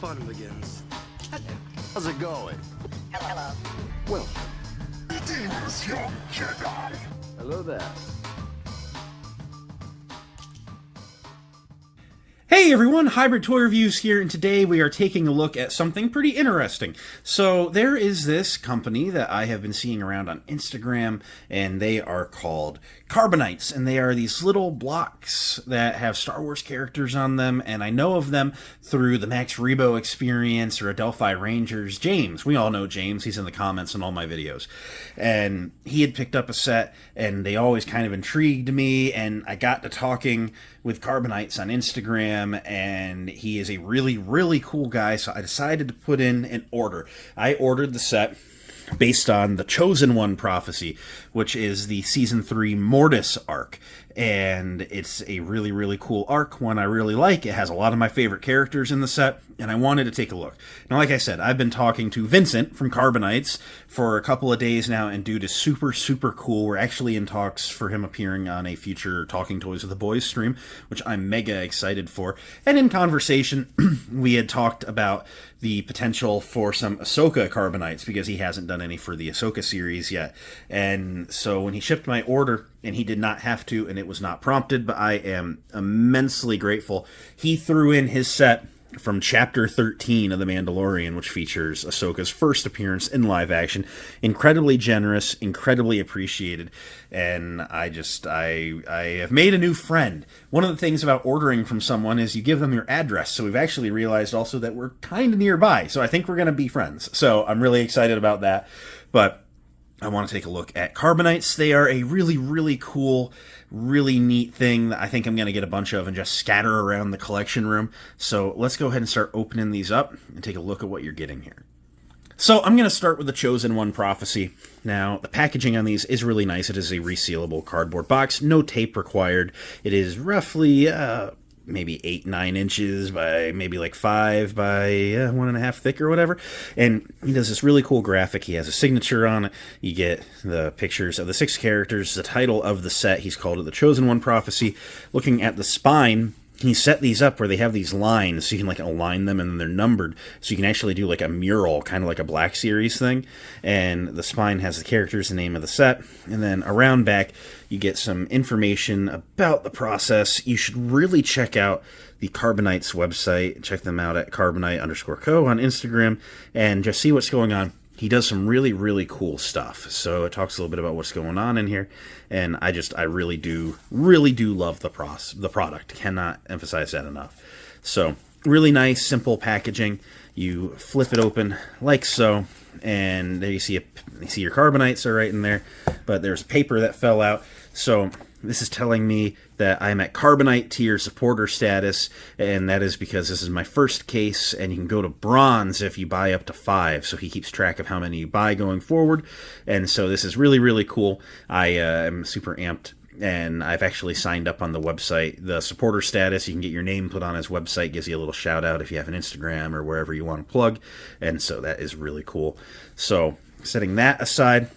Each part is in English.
fun begins. How's it going? Hello. Well, Greetings, young Jedi. hello there. Hey everyone, Hybrid Toy Reviews here, and today we are taking a look at something pretty interesting. So there is this company that I have been seeing around on Instagram, and they are called Carbonites, and they are these little blocks that have Star Wars characters on them, and I know of them through the Max Rebo experience or Adelphi Rangers. James, we all know James, he's in the comments in all my videos, and he had picked up a set, and they always kind of intrigued me, and I got to talking with Carbonites on Instagram, and he is a really, really cool guy, so I decided to put in an order. I ordered the set based on the Chosen One prophecy, which is the Season 3 Mortis arc. And it's a really, really cool arc, one I really like. It has a lot of my favorite characters in the set, and I wanted to take a look. Now, like I said, I've been talking to Vincent from Carbonites for a couple of days now, and dude is super, super cool. We're actually in talks for him appearing on a future Talking Toys with the Boys stream, which I'm mega excited for. And in conversation, we had talked about the potential for some Ahsoka Carbonites, because he hasn't done any for the Ahsoka series yet. And so when he shipped my order, and he did not have to, and it was not prompted, but I am immensely grateful, he threw in his set from Chapter 13 of The Mandalorian, which features Ahsoka's first appearance in live action. Incredibly generous, incredibly appreciated, and I have made a new friend. One of the things about ordering from someone is you give them your address, so we've actually realized also that we're kind of nearby, so I think we're going to be friends. So I'm really excited about that, but I want to take a look at Carbonites. They are a really, really cool, really neat thing that I think I'm going to get a bunch of and just scatter around the collection room. So let's go ahead and start opening these up and take a look at what you're getting here. So I'm going to start with the Chosen One prophecy. Now, the packaging on these is really nice. It is a resealable cardboard box, no tape required. It is roughly maybe 8-9 inches by maybe like 5 by 1.5 thick or whatever, and he does this really cool graphic. He has a signature on it. You get the pictures of the 6 characters, the title of the set. He's called it the Chosen One prophecy. Looking at the spine, he set these up where they have these lines, so you can like align them, and then they're numbered, so you can actually do like a mural, kind of like a Black Series thing. And the spine has the characters, the name of the set, and then around back you get some information about the process. You should really check out the Carbonites website. Check them out at Carbonite_co on Instagram, and just see what's going on. He does some really, really cool stuff. So it talks a little bit about what's going on in here, and I really do love the product. Cannot emphasize that enough. So really nice, simple packaging. You flip it open like so, and there you see your Carbonites are right in there, but there's paper that fell out. So this is telling me that I'm at Carbonite tier supporter status, and that is because this is my first case, and you can go to bronze if you buy up to 5, so he keeps track of how many you buy going forward, and so this is really, really cool. I am super amped, and I've actually signed up on the website. The supporter status, you can get your name put on his website, gives you a little shout out if you have an Instagram or wherever you want to plug, and so that is really cool. So setting that aside,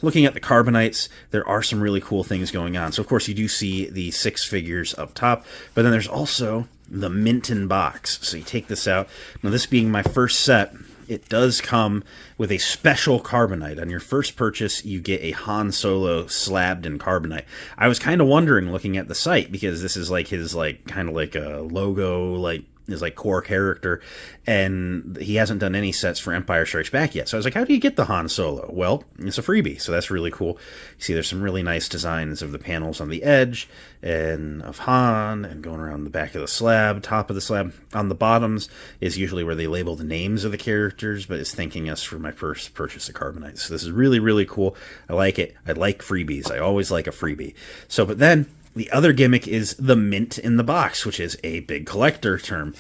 looking at the Carbonites, there are some really cool things going on. So, of course, you do see the 6 figures up top, but then there's also the Minton box. So you take this out. Now, this being my first set, it does come with a special Carbonite. On your first purchase, you get a Han Solo slabbed in Carbonite. I was kind of wondering looking at the site, because this is like his kind of like a logo, like his like core character, and he hasn't done any sets for Empire Strikes Back yet. So I was like, how do you get the Han Solo? Well, it's a freebie, so that's really cool. You see there's some really nice designs of the panels on the edge, and of Han, and going around the back of the slab, top of the slab. On the bottoms is usually where they label the names of the characters, but it's thanking us for my first purchase of Carbonites. So this is really, really cool. I like it. I like freebies. I always like a freebie. So, but then the other gimmick is the mint in the box, which is a big collector term.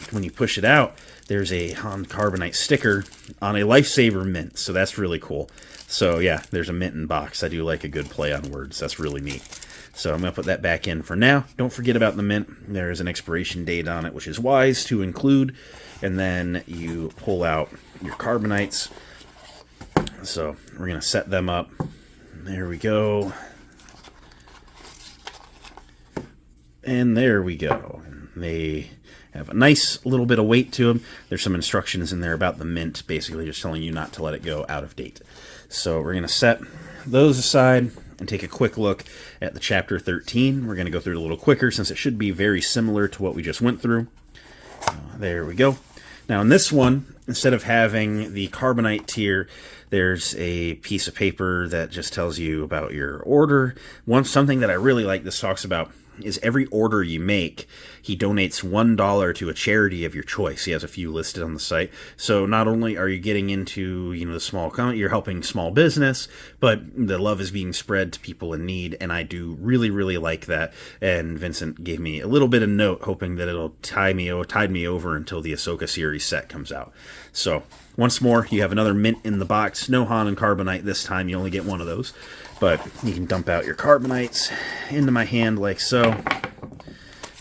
When you push it out, there's a Han Carbonite sticker on a Lifesaver mint, so that's really cool. So yeah, there's a mint in box. I do like a good play on words. That's really neat. So I'm going to put that back in for now. Don't forget about the mint. There is an expiration date on it, which is wise to include. And then you pull out your Carbonites. So we're going to set them up. There we go. And there we go. They have a nice little bit of weight to them. There's some instructions in there about the mint, basically just telling you not to let it go out of date. So we're going to set those aside and take a quick look at the Chapter 13. We're going to go through it a little quicker since it should be very similar to what we just went through. There we go. Now in this one, instead of having the Carbonite tier, there's a piece of paper that just tells you about your order. Something that I really like this talks about is every order you make, he donates $1 to a charity of your choice. He has a few listed on the site. So not only are you getting into, the small comment, you're helping small business, but the love is being spread to people in need, and I do really, really like that. And Vincent gave me a little bit of note, hoping that it'll tide me over until the Ahsoka series set comes out. So once more, you have another mint in the box. No Han and Carbonite this time. You only get one of those. But you can dump out your Carbonites into my hand like so.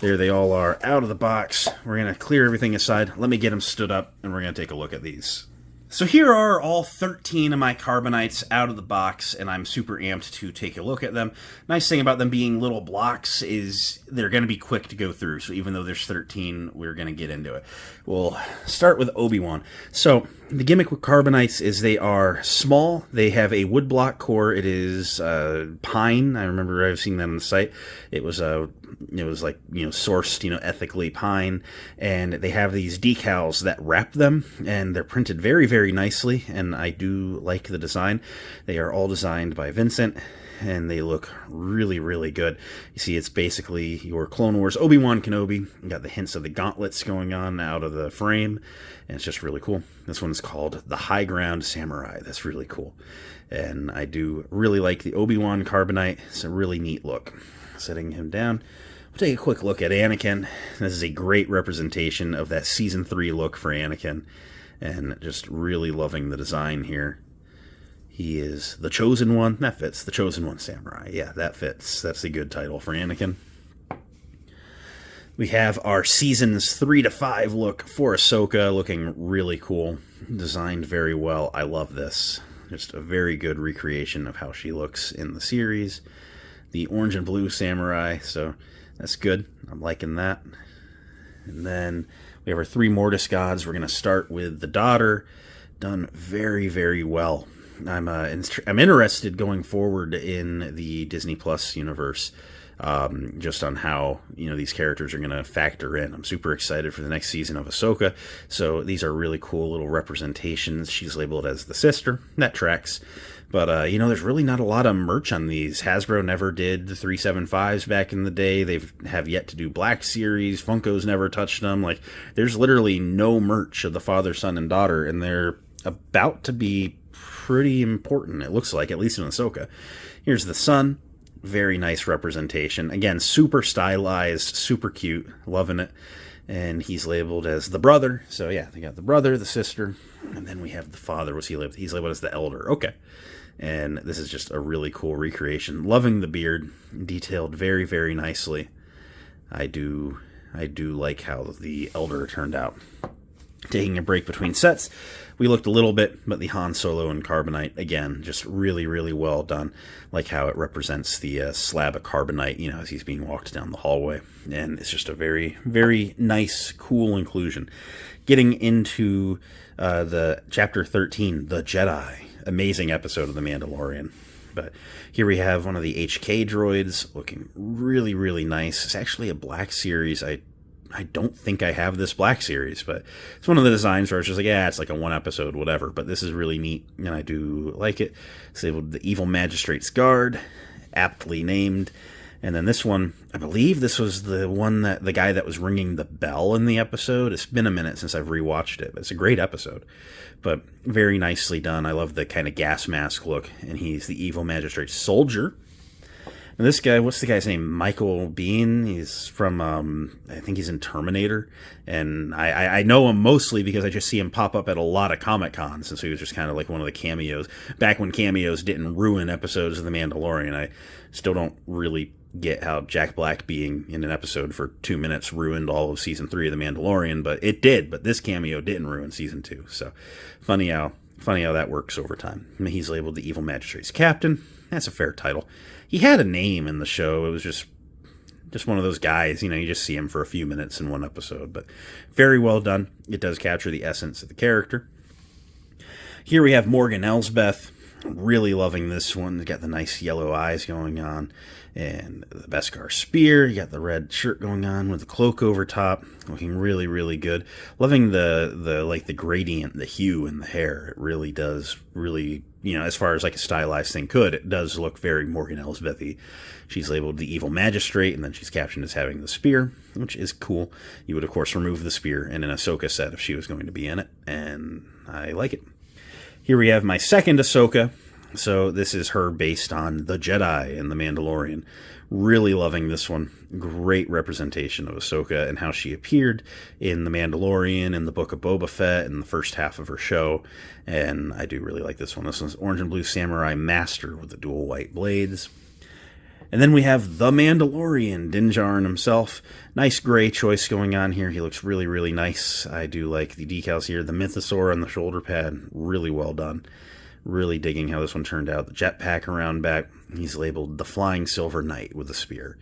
There they all are out of the box. We're going to clear everything aside. Let me get them stood up, and we're going to take a look at these. So here are all 13 of my Carbonites out of the box, and I'm super amped to take a look at them. Nice thing about them being little blocks is they're going to be quick to go through, so even though there's 13, we're going to get into it. We'll start with Obi-Wan. So the gimmick with Carbonites is they are small. They have a woodblock core. It is pine. I remember I've seen that on the site. It was sourced, ethically pine, and they have these decals that wrap them, and they're printed very, very nicely, and I do like the design. They are all designed by Vincent, and they look really, really good. You see, it's basically your Clone Wars Obi-Wan Kenobi. You got the hints of the gauntlets going on out of the frame, and it's just really cool. This one's called the High Ground Samurai. That's really cool, and I do really like the Obi-Wan Carbonite. It's a really neat look. Setting him down, we'll take a quick look at Anakin. This is a great representation of that Season 3 look for Anakin, and just really loving the design here. He is the Chosen One. That fits. The Chosen One Samurai. Yeah, that fits. That's a good title for Anakin. We have our Seasons 3 to 5 look for Ahsoka, looking really cool. Designed very well. I love this. Just a very good recreation of how she looks in the series. The orange and blue samurai, so that's good. I'm liking that. And then we have our 3 Mortis gods. We're going to start with the daughter. Done very, very well. I'm interested going forward in the Disney Plus universe, just on how these characters are going to factor in. I'm super excited for the next season of Ahsoka. So these are really cool little representations. She's labeled as the sister. That tracks. But, there's really not a lot of merch on these. Hasbro never did the 375s back in the day. They have yet to do Black Series. Funko's never touched them. There's literally no merch of the father, son, and daughter, and they're about to be pretty important, it looks like, at least in Ahsoka. Here's the son. Very nice representation. Again, super stylized, super cute. Loving it. And he's labeled as the brother. So, yeah, they got the brother, the sister, and then we have the father. What's he labeled? He's labeled as the elder. Okay. And this is just a really cool recreation. Loving the beard, detailed very, very nicely. I do like how the elder turned out. Taking a break between sets, we looked a little bit, but the Han Solo and Carbonite, again, just really, really well done. Like how it represents the slab of Carbonite, as he's being walked down the hallway. And it's just a very, very nice, cool inclusion. Getting into the Chapter 13, The Jedi. Amazing episode of The Mandalorian. But here we have one of the HK droids looking really, really nice. It's actually a Black Series. I don't think I have this Black Series, but it's one of the designs where it's just like, it's like a 1 episode, whatever. But this is really neat, and I do like it. It's labeled the Evil Magistrate's Guard, aptly named. And then this one, I believe this was the one that the guy that was ringing the bell in the episode. It's been a minute since I've rewatched it, but it's a great episode. But very nicely done. I love the kind of gas mask look. And he's the Evil Magistrate Soldier. And this guy, what's the guy's name? Michael Biehn. He's from, I think he's in Terminator. And I know him mostly because I just see him pop up at a lot of Comic Cons. And so he was just kind of like one of the cameos. Back when cameos didn't ruin episodes of The Mandalorian. I still don't really get how Jack Black being in an episode for 2 minutes ruined all of Season 3 of The Mandalorian. But it did. But this cameo didn't ruin Season 2. So funny how that works over time. I mean, he's labeled the Evil Magistrate's Captain. That's a fair title. He had a name in the show. It was just just one of those guys, you just see him for a few minutes in one episode, but very well done. It does capture the essence of the character. Here we have Morgan Elsbeth. Really loving this one. You got the nice yellow eyes going on, and the Beskar spear. You got the red shirt going on with the cloak over top, looking really, really good. Loving the gradient, the hue in the hair. It really does, really, as far as like a stylized thing could, it does look very Morgan Elsbeth-y. She's labeled the Evil Magistrate, and then she's captioned as having the spear, which is cool. You would, of course, remove the spear in an Ahsoka set if she was going to be in it, and I like it. Here we have my second Ahsoka. So this is her based on the Jedi and the Mandalorian. Really loving this one. Great representation of Ahsoka and how she appeared in the Mandalorian and the Book of Boba Fett in the first half of her show. And I do really like this one. This one's Orange and Blue Samurai Master with the dual white blades. And then we have the Mandalorian, Din Djarin himself. Nice gray choice going on here. He looks really, really nice. I do like the decals here. The mythosaur on the shoulder pad, really well done. Really digging how this one turned out. The jetpack around back. He's labeled the Flying Silver Knight with a spear.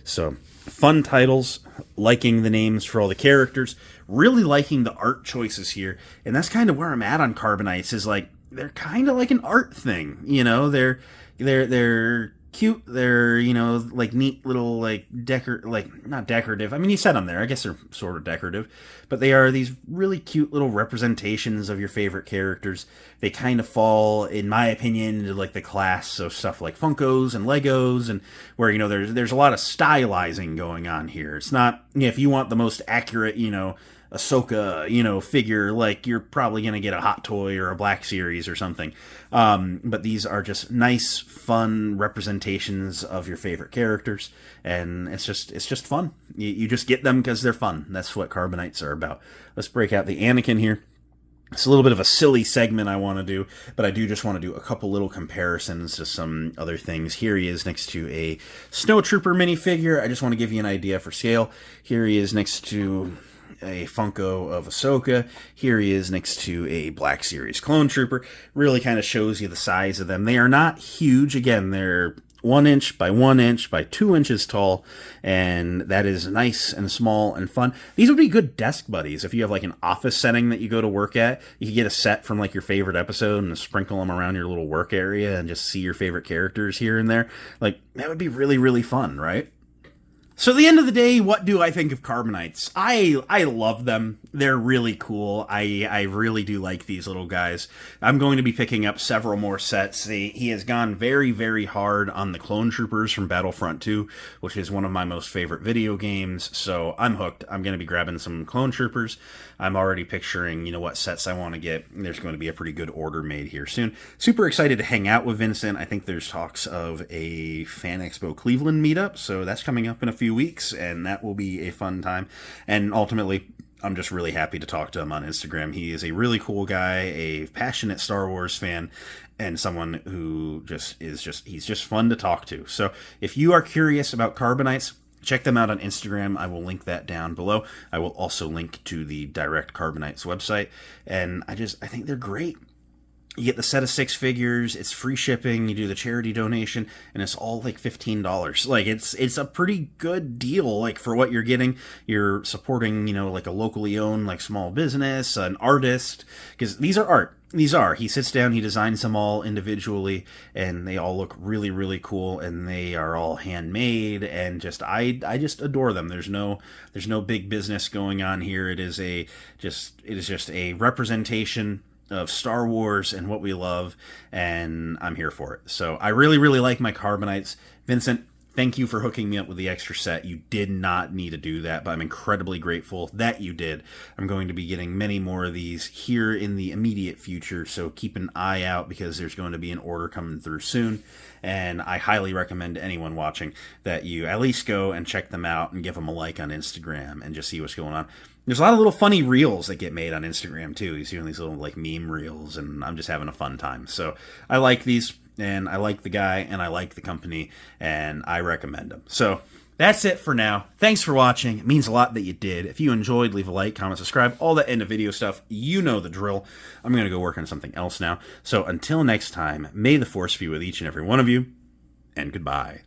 So, fun titles. Liking the names for all the characters. Really liking the art choices here. And that's kind of where I'm at on Carbonites, is like, they're kind of like an art thing. They're cute. They're, like neat little, like, not decorative. I mean, you said them there. I guess they're sort of decorative. But they are these really cute little representations of your favorite characters. They kind of fall, in my opinion, into, like, the class of stuff like Funkos and Legos, and where, there's a lot of stylizing going on here. It's not, if you want the most accurate, Ahsoka, figure, like, you're probably going to get a Hot Toy or a Black Series or something. But these are just nice, fun representations of your favorite characters, and it's just fun. You just get them because they're fun. That's what Carbonites are about. Let's break out the Anakin here. It's a little bit of a silly segment I want to do, but I do just want to do a couple little comparisons to some other things. Here he is next to a Snowtrooper minifigure. I just want to give you an idea for scale. Here he is next to a Funko of Ahsoka. Here he is next to a Black Series Clone Trooper. Really kind of shows you the size of them. They are not huge. Again, they're 1 inch by 1 inch by 2 inches tall, and that is nice and small and fun. These would be good desk buddies if you have like an office setting that you go to work at. You could get a set from like your favorite episode and sprinkle them around your little work area and just see your favorite characters here and there. Like, that would be really, really fun, right? So at the end of the day, what do I think of Carbonites? I love them. They're really cool. I really do like these little guys. I'm going to be picking up several more sets. He has gone very, very hard on the Clone Troopers from Battlefront 2, which is one of my most favorite video games, so I'm hooked. I'm going to be grabbing some Clone Troopers. I'm already picturing, what sets I want to get. There's going to be a pretty good order made here soon. Super excited to hang out with Vincent. I think there's talks of a Fan Expo Cleveland meetup, so that's coming up in a few weeks, and that will be a fun time. And ultimately, I'm just really happy to talk to him on Instagram. He is a really cool guy, a passionate Star Wars fan, and someone who he's just fun to talk to. So if you are curious about Carbonites, check them out on Instagram. I will link that down below. I will also link to the Direct Carbonites website, and I think they're great. You get the set of 6 figures, it's free shipping, you do the charity donation, and it's all like $15. Like, it's a pretty good deal, like, for what you're getting. You're supporting, like a locally owned, like, small business, an artist, because these are art. He sits down, he designs them all individually, and they all look really, really cool, and they are all handmade, and I just adore them. There's no big business going on here. It is just a representation of Star Wars and what we love, and I'm here for it. So I really, really like my Carbonites. Vincent, thank you for hooking me up with the extra set. You did not need to do that, but I'm incredibly grateful that you did. I'm going to be getting many more of these here in the immediate future, so keep an eye out because there's going to be an order coming through soon, and I highly recommend to anyone watching that you at least go and check them out and give them a like on Instagram and just see what's going on. There's a lot of little funny reels that get made on Instagram, too. You're seeing these little, like, meme reels, and I'm just having a fun time. So I like these, and I like the guy, and I like the company, and I recommend them. So that's it for now. Thanks for watching. It means a lot that you did. If you enjoyed, leave a like, comment, subscribe, all that end of video stuff. You know the drill. I'm going to go work on something else now. So until next time, may the Force be with each and every one of you, and goodbye.